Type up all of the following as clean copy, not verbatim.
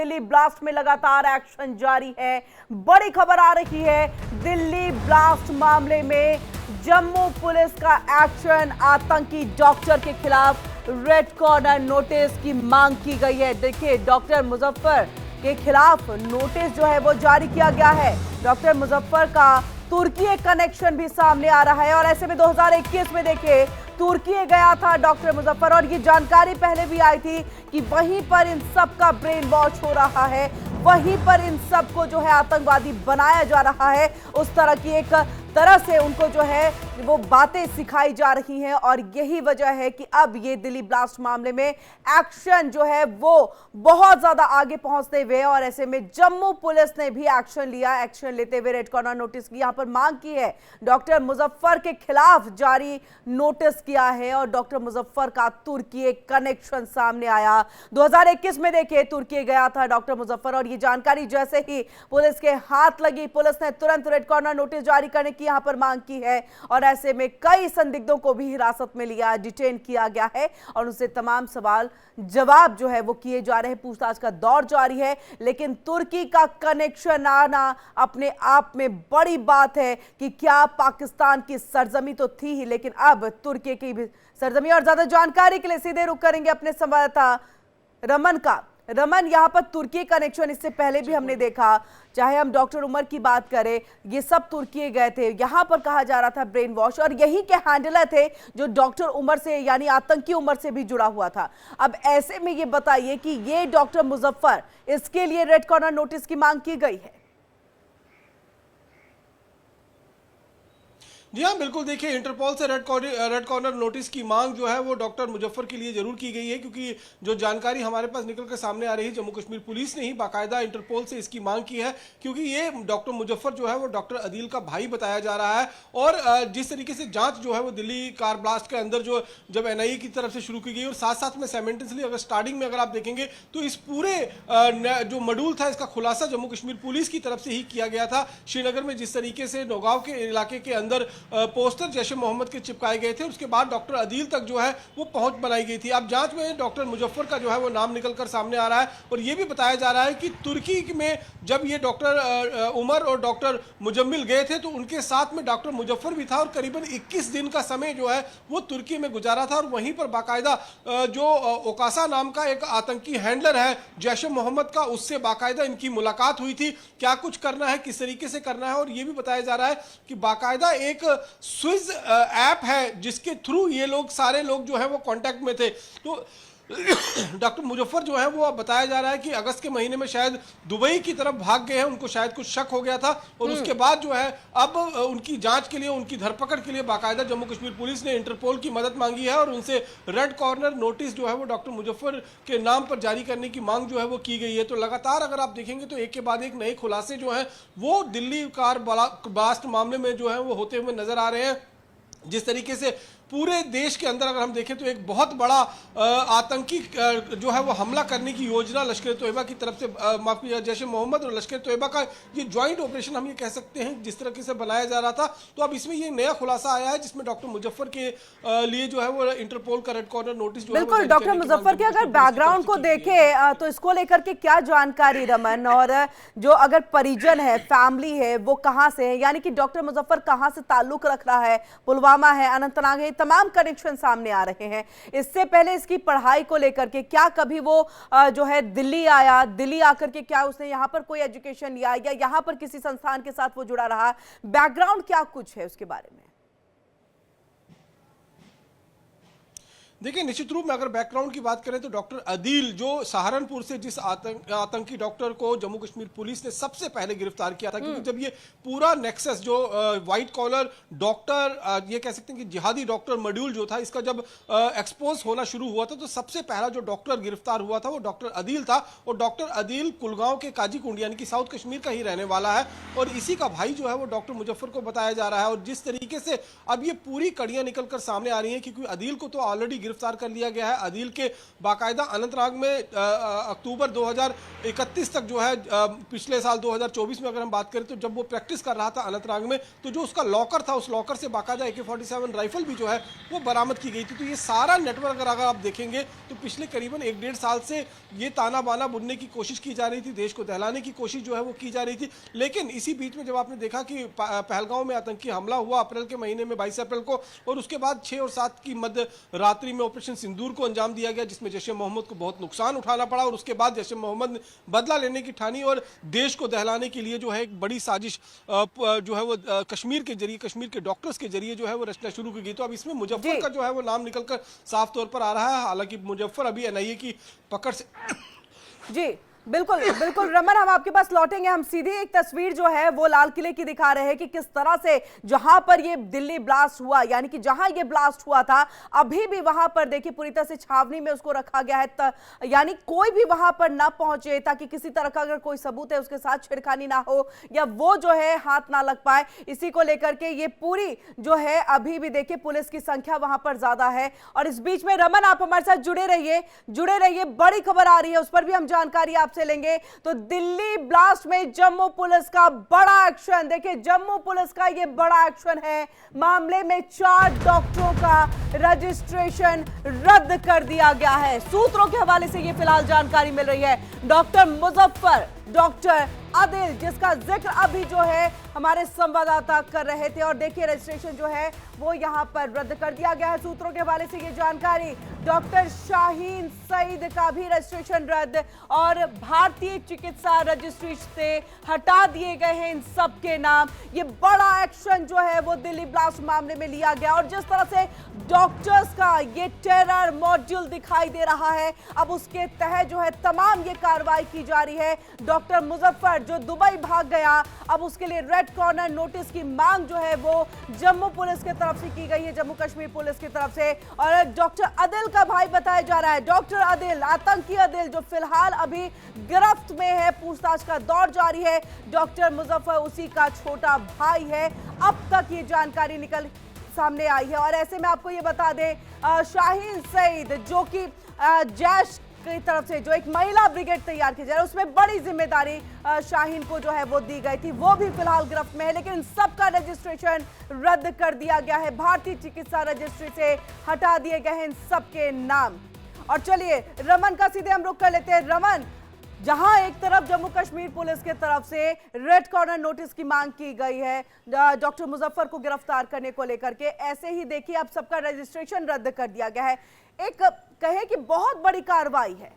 Delhi blast में लगातार action जारी है। बड़ी खबर आ रही है, दिल्ली ब्लास्ट मामले में जम्मू पुलिस का एक्शन। आतंकी डॉक्टर के खिलाफ रेड कॉर्नर नोटिस की मांग की गई है। देखिए, डॉक्टर मुजफ्फर के खिलाफ नोटिस जो है वो जारी किया गया है। डॉक्टर मुजफ्फर का तुर्की कनेक्शन भी सामने आ रहा है और ऐसे में 2021 में देखिए तुर्की गया था डॉक्टर मुजफ्फर और ये जानकारी पहले भी आई थी कि वहीं पर इन सब का ब्रेन वॉश हो रहा है, वहीं पर इन सब को जो है आतंकवादी बनाया जा रहा है। उस तरह की एक तरह से उनको जो है वो बातें सिखाई जा रही हैं और यही वजह है कि अब ये दिल्ली ब्लास्ट मामले में एक्शन जो है वो बहुत ज्यादा आगे पहुंचते हुए और ऐसे में जम्मू पुलिस ने भी एक्शन लिया। एक्शन लेते हुए रेड कॉर्नर नोटिस की यहां पर मांग की है। डॉक्टर मुजफ्फर के खिलाफ जारी नोटिस किया है और डॉक्टर मुजफ्फर का तुर्की कनेक्शन सामने आया। 2021 में देखिए तुर्की गया था डॉक्टर मुजफ्फर और ये जानकारी जैसे ही पुलिस के हाथ लगी, पुलिस ने तुरंत रेड कॉर्नर नोटिस जारी करने की यहां पर मांग की है और ऐसे में कई संदिग्धों को भी हिरासत में लिया, डिटेन किया गया है और उनसे तमाम सवाल जवाब जो है वो किए जा रहे हैं। पूछताछ का दौर जारी है, लेकिन तुर्की का कनेक्शन आना अपने आप में बड़ी बात है कि क्या पाकिस्तान की सरजमी तो थी ही, लेकिन अब तुर्की की भी सरजमी। और ज्यादा जानकारी के लिए सीधे रुख करेंगे अपने संवाददाता रमन का। रमन, यहाँ पर तुर्की कनेक्शन इससे पहले भी हमने देखा, चाहे हम डॉक्टर उमर की बात करें, ये सब तुर्की गए थे। यहाँ पर कहा जा रहा था ब्रेन वॉश और यही के हैंडलर थे जो डॉक्टर उमर से यानी आतंकी उमर से भी जुड़ा हुआ था। अब ऐसे में ये बताइए कि ये डॉक्टर मुजफ्फर, इसके लिए रेड कॉर्नर नोटिस की मांग की गई है। जी हाँ, बिल्कुल। देखिए, इंटरपोल से रेड कॉर्नर नोटिस की मांग जो है वो डॉक्टर मुजफ्फर के लिए जरूर की गई है, क्योंकि जो जानकारी हमारे पास निकल कर सामने आ रही है, जम्मू कश्मीर पुलिस ने ही बाकायदा इंटरपोल से इसकी मांग की है, क्योंकि ये डॉक्टर मुजफ्फर जो है वो डॉक्टर अदील का भाई बताया जा रहा है। और जिस तरीके से जांच जो है वो दिल्ली कार ब्लास्ट के अंदर जो जब एनआईए की तरफ से शुरू की गई और साथ साथ में साइमल्टेनियसली अगर स्टार्टिंग में अगर आप देखेंगे तो इस पूरे जो मॉड्यूल था इसका खुलासा जम्मू कश्मीर पुलिस की तरफ से ही किया गया था। श्रीनगर में जिस तरीके से नौगांव के इलाके के अंदर पोस्टर जैश ए मोहम्मद के चिपकाए गए थे, उसके बाद डॉक्टर अदील तक जो है वो पहुंच बनाई गई थी। अब जांच में डॉक्टर मुजफ्फर का जो है वो नाम निकलकर सामने आ रहा है और ये भी बताया जा रहा है कि तुर्की में जब ये डॉक्टर उमर और डॉक्टर मुजम्मिल गए थे तो उनके साथ में डॉक्टर मुजफ्फर भी था और करीबन 21 दिन का समय जो है वो तुर्की में गुजारा था और वहीं पर बाकायदा जो ओकासा नाम का एक आतंकी हैंडलर है जैश ए मोहम्मद का, उससे बाकायदा इनकी मुलाकात हुई थी। क्या कुछ करना है, किस तरीके से करना है, और ये भी बताया जा रहा है कि बाकायदा एक स्विज ऐप है जिसके थ्रू ये लोग सारे लोग जो है वो कांटेक्ट में थे। तो डॉक्टर मुजफ्फर जो है वो अब बताया जा रहा है कि अगस्त के महीने में शायद दुबई की तरफ भाग गए हैं, उनको शायद कुछ शक हो गया था और उसके बाद जो है अब उनकी जांच के लिए, उनकी धरपकड़ के लिए बाकायदा जम्मू कश्मीर पुलिस ने इंटरपोल की मदद मांगी है और उनसे रेड कॉर्नर नोटिस जो है वो डॉक्टर मुजफ्फर के नाम पर जारी करने की मांग जो है वो की गई है। तो लगातार अगर आप देखेंगे तो एक के बाद एक नए खुलासे जो है वो दिल्ली कार ब्लास्ट मामले में जो है वो होते हुए नजर आ रहे हैं। जिस तरीके से पूरे देश के अंदर अगर हम देखें तो एक बहुत बड़ा आतंकी जो है वो हमला करने की योजना लश्कर तोयबा की तरफ से, माफ कीजिए, जैश ए मोहम्मद और लश्कर तोयबा का ये ज्वाइंट ऑपरेशन हम ये कह सकते हैं जिस तरीके से बनाया जा रहा था। तो अब इसमें ये नया खुलासा आया है जिसमें डॉक्टर मुजफ्फर के लिए जो है वो इंटरपोल का रेड कॉर्नर नोटिस जो है बिल्कुल। डॉक्टर मुजफ्फर के अगर बैकग्राउंड को देखें तो इसको लेकर के क्या जानकारी रमन, और जो अगर परिजन है, फैमिली है, वो कहाँ से है, यानी कि डॉक्टर मुजफ्फर कहाँ से ताल्लुक रख रहा है, पुलवामा है, अनंतनाग है, तमाम कनेक्शन सामने आ रहे हैं। इससे पहले इसकी पढ़ाई को लेकर के क्या कभी वो जो है दिल्ली आया, दिल्ली आकर के क्या उसने यहाँ पर कोई एजुकेशन लिया या यहाँ पर किसी संस्थान के साथ वो जुड़ा रहा, बैकग्राउंड क्या कुछ है उसके बारे में? देखिए, निश्चित रूप में अगर बैकग्राउंड की बात करें तो डॉक्टर अदील जो सहारनपुर से जिस आतंकी डॉक्टर को जम्मू कश्मीर पुलिस ने सबसे पहले गिरफ्तार किया था, क्योंकि जब ये पूरा नेक्सस जो व्हाइट कॉलर डॉक्टर, ये कह सकते हैं कि जिहादी डॉक्टर मॉड्यूल जो था, इसका जब एक्सपोज होना शुरू हुआ था तो सबसे पहला जो डॉक्टर गिरफ्तार हुआ था वो डॉक्टर अदील था। और डॉक्टर अदील कुलगांव के काजीकुंड यानी कि साउथ कश्मीर का ही रहने वाला है और इसी का भाई जो है वो डॉक्टर मुजफ्फर को बताया जा रहा है। और जिस तरीके से अब ये पूरी कड़ियां निकलकर सामने आ रही हैं, क्योंकि अदील को तो ऑलरेडी गिरफ्तार कर लिया गया है। अदील के बाकायदा अनंतनाग में अक्टूबर 2031 तक जो है, पिछले साल 2024 में अगर हम बात करें तो जब वो प्रैक्टिस कर रहा था अनंतनाग में, तो जो उसका लॉकर था उस लॉकर से बाकायदा AK-47 राइफल भी जो है वो बरामद की गई थी। तो ये सारा नेटवर्क अगर आप देखेंगे तो पिछले करीबन 1-1.5 साल से ये ताना बाना बुनने की कोशिश की जा रही थी, देश को दहलाने की कोशिश जो है वो की जा रही थी। लेकिन इसी बीच में जब आपने देखा कि पहलगांव में आतंकी हमला हुआ अप्रैल के महीने में 22 अप्रैल को, और उसके बाद 6 और 7 की मध्य रात्रि में ऑपरेशन सिंदूर को अंजाम दिया गया, जिसमें जैश ए मोहम्मद को बहुत नुकसान उठाना पड़ा, और उसके बाद जैश ए मोहम्मद ने बदला लेने की ठानी और देश को दहलाने के लिए जो है एक बड़ी साजिश जो है वो कश्मीर के जरिए, कश्मीर के डॉक्टर्स के जरिए जो है वो रचना शुरू की गई। तो अब इसमें मुजफ्फर का जो है वो नाम निकलकर साफ तौर पर आ रहा है। हालांकि मुजफ्फर अभी NIA की पकड़ से जी बिल्कुल बिल्कुल रमन, हम आपके पास लौटेंगे। हम सीधी एक तस्वीर जो है वो लाल किले की दिखा रहे हैं कि किस तरह से जहां पर ये दिल्ली ब्लास्ट हुआ, यानी कि जहां ये ब्लास्ट हुआ था, अभी भी वहां पर देखिए पूरी तरह से छावनी में उसको रखा गया है, यानी कोई भी वहां पर ना पहुंचे ताकि किसी तरह का अगर कोई सबूत है उसके साथ छेड़खानी ना हो या वो जो है हाथ ना लग पाए। इसी को लेकर के ये पूरी जो है अभी भी देखिए पुलिस की संख्या वहां पर ज्यादा है। और इस बीच में रमन आप हमारे साथ जुड़े रहिए, बड़ी खबर आ रही है उस पर भी हम जानकारी आप से लेंगे। तो दिल्ली ब्लास्ट में जम्मू पुलिस का बड़ा एक्शन, देखिए जम्मू पुलिस का ये बड़ा एक्शन है। मामले में 4 डॉक्टरों का रजिस्ट्रेशन रद्द कर दिया गया है। सूत्रों के हवाले से ये फिलहाल जानकारी मिल रही है। डॉक्टर मुजफ्फर, डॉक्टर आदिल, जिसका जिक्र अभी जो है हमारे संवाददाता कर रहे थे, और देखिए रजिस्ट्रेशन जो है वो यहां पर रद्द कर दिया गया है। सूत्रों के हवाले से ये जानकारी, डॉक्टर शाहीन सईद का भी रजिस्ट्रेशन रद्द और भारतीय चिकित्सा रजिस्ट्री से हटा दिए गए हैं इन सबके नाम। ये बड़ा एक्शन जो है वो दिल्ली ब्लास्ट मामले में लिया गया, और जिस तरह से डॉक्टर्स का ये टेरर मॉड्यूल दिखाई दे रहा है, अब उसके तहत जो है तमाम ये कार्रवाई की जा रही है। डॉक्टर मुजफ्फर जो दुबई भाग गया, अब उसके लिए रेड कॉर्नर नोटिस की मांग जो है वो जम्मू पुलिस की तरफ से की गई है, जम्मू कश्मीर पुलिस की तरफ से। और डॉक्टर आदिल का भाई बताया जा रहा है, डॉक्टर आदिल, आतंकी आदिल, जो फिलहाल अभी गिरफ्त में है, पूछताछ का दौर जारी है। डॉक्टर मुजफ्फर उसी का छोटा भाई है, अब तक ये जानकारी निकल सामने आई है। और ऐसे में आपको ये बता दें, शाहीन सईद जो कि जैश की तरफ से जो एक महिला ब्रिगेड तैयार की जा रही है, उसमें बड़ी जिम्मेदारी शाहीन को जो है वो दी गई थी, वो भी फिलहाल गिरफ्त में है। लेकिन सबका रजिस्ट्रेशन रद्द कर दिया गया है, भारतीय चिकित्सा रजिस्ट्री से हटा दिए गए हैं इन सबके नाम। और चलिए रमन का सीधे हम रुख कर लेते हैं। रमन, जहां एक तरफ जम्मू कश्मीर पुलिस के तरफ से रेड कॉर्नर नोटिस की मांग की गई है डॉक्टर मुजफ्फर को गिरफ्तार करने को लेकर के, ऐसे ही देखिए अब सबका रजिस्ट्रेशन रद्द कर दिया गया है। एक कहे कि बहुत बड़ी कार्रवाई है।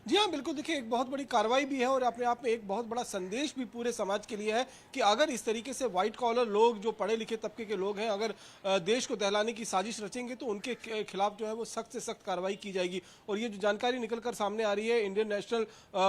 जी हाँ, बिल्कुल। देखिए एक बहुत बड़ी कार्रवाई भी है और अपने आप में एक बहुत बड़ा संदेश भी पूरे समाज के लिए है कि अगर इस तरीके से व्हाइट कॉलर लोग, जो पढ़े लिखे तबके के लोग हैं, अगर देश को दहलाने की साजिश रचेंगे तो उनके खिलाफ जो है वो सख्त से सख्त कार्रवाई की जाएगी। और ये जो जानकारी निकलकर सामने आ रही है इंडियन नेशनल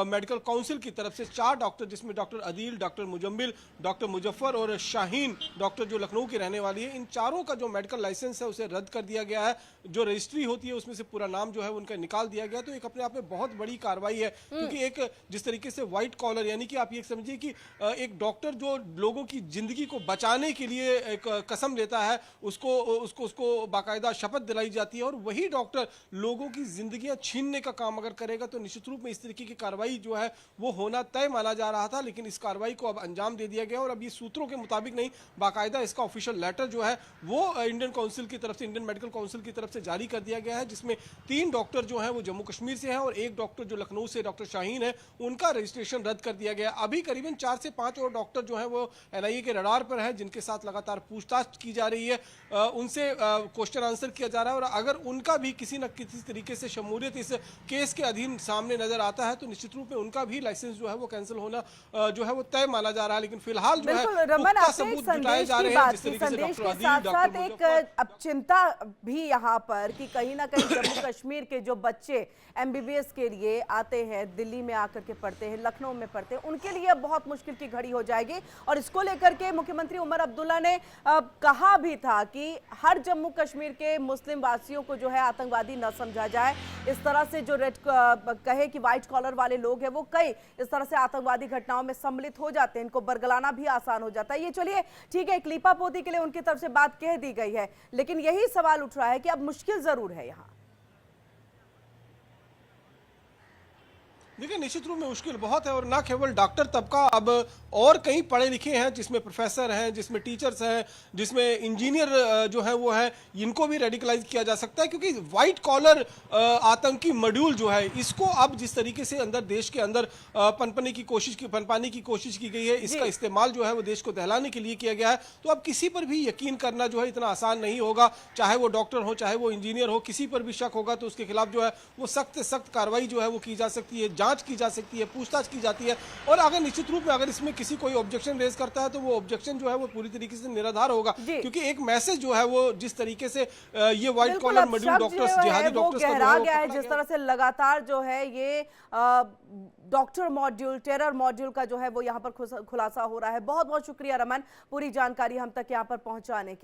मेडिकल काउंसिल की तरफ से, 4 डॉक्टर, जिसमें doctor Adeel, doctor Muzammil, doctor Muzaffar और शाहीन डॉक्टर जो लखनऊ की रहने वाली है, इन चारों का जो मेडिकल लाइसेंस है उसे रद्द कर दिया गया है। जो रजिस्ट्री होती है उसमें से पूरा नाम जो है उनका निकाल दिया गया। तो एक अपने आप में बहुत बड़ी कार्रवाई है, क्योंकि एक जिस तरीके से व्हाइट कॉलर, यानी कि आप ये समझिए कि एक डॉक्टर जो लोगों की जिंदगी को बचाने के लिए एक कसम लेता है, उसको बाकायदा शपथ दिलाई जाती है, और वही डॉक्टर लोगों की जिंदगियां छीनने का काम अगर करेगा तो निश्चित रूप में इस तरीके की कार्रवाई जो है वो होना तय माना जा रहा था। लेकिन इस कार्रवाई को अब अंजाम दे दिया गया, और अब ये सूत्रों के मुताबिक नहीं, बाकायदा इसका ऑफिशियल लेटर जो है वो इंडियन काउंसिल की तरफ से, इंडियन मेडिकल काउंसिल की तरफ से जारी कर दिया गया है, जिसमें 3 डॉक्टर जो है वो जम्मू कश्मीर से हैं और 1 डॉक्टर जो लखनऊ से डॉक्टर शाहीन है, उनका रजिस्ट्रेशन रद्द कर दिया गया। अभी करीबन 4 से 5 और डॉक्टर जो हैं वो NIA के रडार पर हैं, जिनके साथ लगातार पूछताछ की जा रही है, उनसे क्वेश्चन आंसर किया जा रहा है, और अगर उनका भी किसी न किसी तरीके से शमूलियत इस केस के अधीन सामने नजर आता है तो निश्चित रूप में उनका भी लाइसेंस जो है वो कैंसिल होना जो है वो तय माना जा रहा है। लेकिन फिलहाल जो है पुख्ता सबूत जुटाए जा रहे हैं, जिस तरीके से डॉक्टर अदील, डॉक्टर मुजफ्फर। अब चिंता भी यहाँ पर कि कहीं ना कहीं जम्मू कश्मीर के जो बच्चे MBBS के लिए आते हैं, दिल्ली में आकर के पढ़ते हैं, लखनऊ में पढ़ते हैं, उनके लिए बहुत मुश्किल की घड़ी हो जाएगी। और इसको लेकर के मुख्यमंत्री उमर अब्दुल्ला ने कहा भी था कि हर जम्मू कश्मीर के मुस्लिम वासियों को जो है आतंकवादी न समझा जाए। इस तरह से जो रेड कहे कि व्हाइट कॉलर वाले लोग हैं वो कई इस तरह से आतंकवादी घटनाओं में सम्मिलित हो जाते हैं, इनको बरगलाना भी आसान हो जाता है। ये चलिए ठीक है, एक लीपापोती के लिए उनकी तरफ से बात कह दी गई है, लेकिन यही सवाल उठ रहा है कि अब मुश्किल जरूर है यहाँ। देखिए, निश्चित रूप में मुश्किल बहुत है, और ना केवल डॉक्टर तबका, अब और कई पढ़े लिखे हैं, जिसमें प्रोफेसर हैं, जिसमें टीचर्स हैं, जिसमें इंजीनियर जो है वो है, इनको भी रेडिकलाइज किया जा सकता है। क्योंकि व्हाइट कॉलर आतंकी मॉड्यूल जो है, इसको अब जिस तरीके से अंदर देश के अंदर पनपाने की कोशिश की गई है, इसका इस्तेमाल जो है वो देश को दहलाने के लिए किया गया है। तो अब किसी पर भी यकीन करना जो है इतना आसान नहीं होगा, चाहे वो डॉक्टर हो, चाहे वो इंजीनियर हो, किसी पर भी शक होगा तो उसके खिलाफ जो है वो सख्त से सख्त कार्रवाई जो है वो की जा सकती है, जांच की जा सकती है, पूछताछ की जाती है। और अगर निश्चित रूप में अगर इसमें किसी कोई ऑब्जेक्शन रेज करता है तो वो ऑब्जेक्शन जो है वो पूरी तरीके से निराधार होगा, क्योंकि एक मैसेज जो है वो जिस तरीके से ये व्हाइट कॉलर मॉड्यूल डॉक्टर्स, जिहादी डॉक्टर्स का जो है गया है, जिस तरह से लगातार जो है ये डॉक्टर मॉड्यूल, टेरर मॉड्यूल का जो है वो यहाँ पर खुलासा हो रहा है। बहुत बहुत शुक्रिया रमन, पूरी जानकारी हम तक यहाँ पर पहुंचाने के